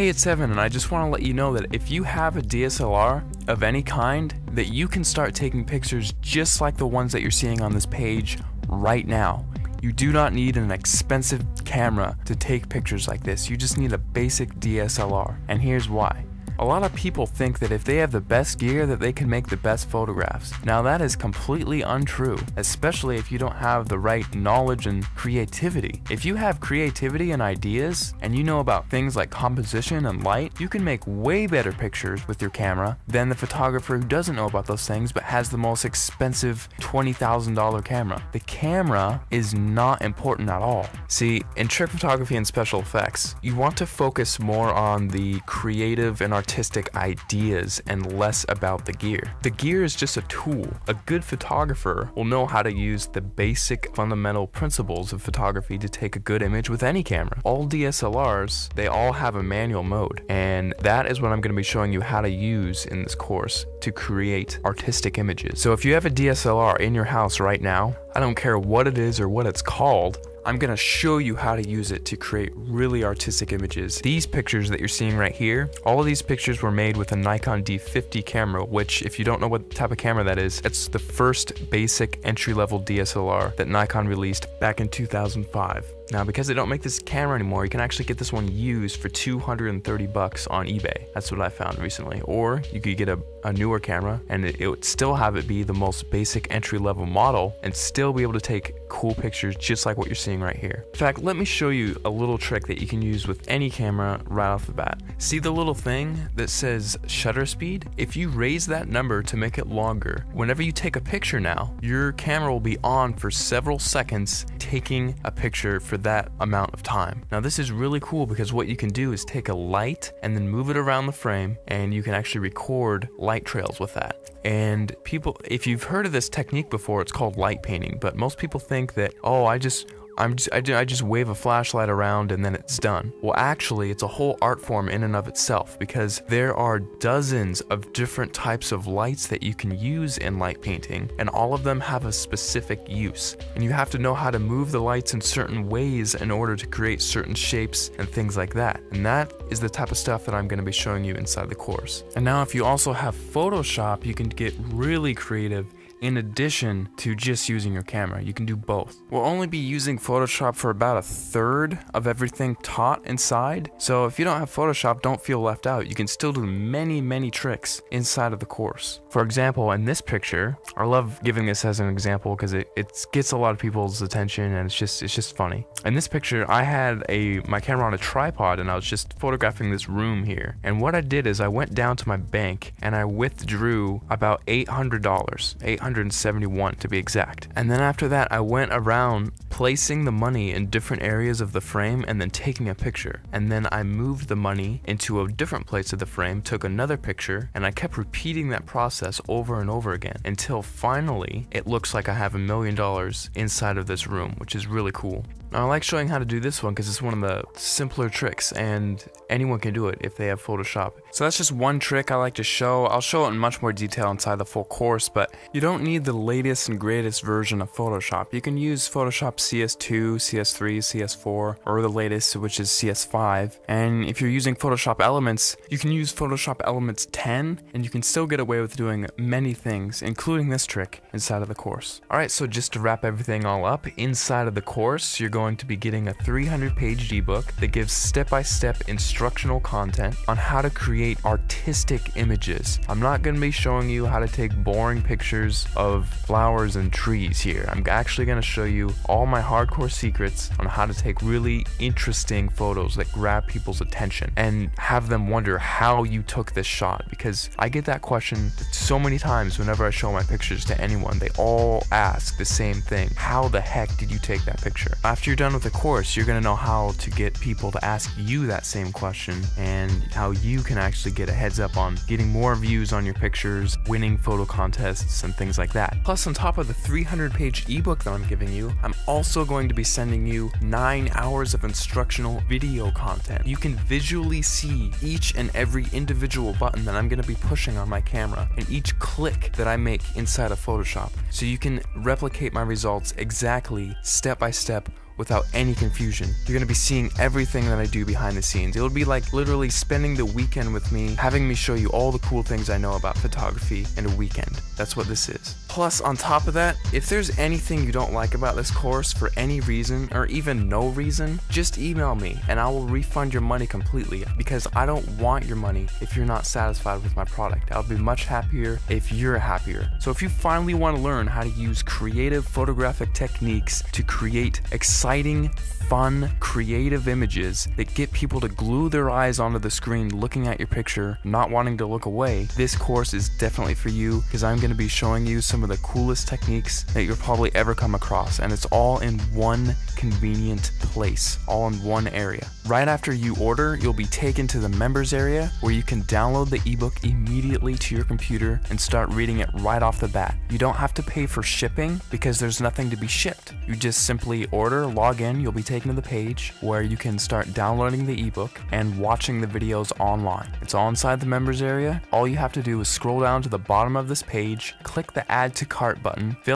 Hey, it's Evan, and I just want to let you know that if you have a DSLR of any kind, that you can start taking pictures just like the ones that you're seeing on this page right now. You do not need an expensive camera to take pictures like this. You just need a basic DSLR, and here's why. A lot of people think that if they have the best gear that they can make the best photographs. Now that is completely untrue, especially if you don't have the right knowledge and creativity. If you have creativity and ideas, and you know about things like composition and light, you can make way better pictures with your camera than the photographer who doesn't know about those things but has the most expensive $20,000 camera. The camera is not important at all. See, in trick photography and special effects, you want to focus more on the creative and artistic ideas and less about the gear. The gear is just a tool. A good photographer will know how to use the basic fundamental principles of photography to take a good image with any camera. All DSLRs, they all have a manual mode, and that is what I'm going to be showing you how to use in this course to create artistic images. So if you have a DSLR in your house right now, I don't care what it is or what it's called, I'm gonna show you how to use it to create really artistic images. These pictures that you're seeing right here, all of these pictures were made with a Nikon D50 camera, which, if you don't know what type of camera that is, it's the first basic entry-level DSLR that Nikon released back in 2005. Now, because they don't make this camera anymore, you can actually get this one used for $230 on eBay. That's what I found recently. Or you could get a newer camera and it would still have it be the most basic entry-level model and still be able to take cool pictures just like what you're seeing right here. In fact, let me show you a little trick that you can use with any camera right off the bat. See the little thing that says shutter speed? If you raise that number to make it longer, whenever you take a picture now, your camera will be on for several seconds taking a picture for that amount of time. Now this is really cool because what you can do is take a light and then move it around the frame, and you can actually record light trails with that. And people, if you've heard of this technique before, it's called light painting, but most people think that, oh, I just wave a flashlight around and then it's done. Well, actually, it's a whole art form in and of itself, because there are dozens of different types of lights that you can use in light painting, and all of them have a specific use. And you have to know how to move the lights in certain ways in order to create certain shapes and things like that. And that is the type of stuff that I'm going to be showing you inside the course. And now if you also have Photoshop, you can get really creative. In addition to just using your camera, you can do both. We'll only be using Photoshop for about a third of everything taught inside, so if you don't have Photoshop, don't feel left out. You can still do many tricks inside of the course. For example, in this picture, I love giving this as an example because it gets a lot of people's attention and it's just funny. In this picture, I had my camera on a tripod and I was just photographing this room here. And what I did is I went down to my bank and I withdrew about $800, $871 to be exact. And then after that, I went around placing the money in different areas of the frame and then taking a picture. And then I moved the money into a different place of the frame, took another picture, and I kept repeating that process over and over again until finally it looks like I have $1 million inside of this room, which is really cool. Now, I like showing how to do this one because it's one of the simpler tricks and anyone can do it if they have Photoshop. So that's just one trick I like to show. I'll show it in much more detail inside the full course, but you don't need the latest and greatest version of Photoshop. You can use Photoshop CS2, CS3, CS4, or the latest, which is CS5. And if you're using Photoshop Elements, you can use Photoshop Elements 10, and you can still get away with doing many things, including this trick, inside of the course. Alright, so just to wrap everything all up, inside of the course, you're going to be getting a 300-page ebook that gives step-by-step instructional content on how to create artistic images. I'm not going to be showing you how to take boring pictures of flowers and trees here. I'm actually going to show you all my hardcore secrets on how to take really interesting photos that grab people's attention and have them wonder how you took this shot, because I get that question so many times whenever I show my pictures to anyone. They all ask the same thing: how the heck did you take that picture? After you're done with the course, you're going to know how to get people to ask you that same question and how you can actually get a heads up on getting more views on your pictures, winning photo contests, and things like that. Plus, on top of the 300-page ebook that I'm giving you, I'm also going to be sending you 9 hours of instructional video content. You can visually see each and every individual button that I'm going to be pushing on my camera and each click that I make inside of Photoshop, so you can replicate my results exactly, step by step, without any confusion. You're gonna be seeing everything that I do behind the scenes. It'll be like literally spending the weekend with me, having me show you all the cool things I know about photography in a weekend. That's what this is. Plus, on top of that, if there's anything you don't like about this course for any reason, or even no reason, just email me and I will refund your money completely, because I don't want your money if you're not satisfied with my product. I'll be much happier if you're happier. So if you finally want to learn how to use creative photographic techniques to create exciting, fun, creative images that get people to glue their eyes onto the screen looking at your picture, not wanting to look away, this course is definitely for you, because I'm going to be showing you some of the coolest techniques that you'll probably ever come across, and it's all in one convenient place, all in one area. Right after you order, you'll be taken to the members area where you can download the ebook immediately to your computer and start reading it right off the bat. You don't have to pay for shipping because there's nothing to be shipped. You just simply order, log in, you'll be taken to the page where you can start downloading the ebook and watching the videos online. It's all inside the members area. All you have to do is scroll down to the bottom of this page, click the add to cart button, fill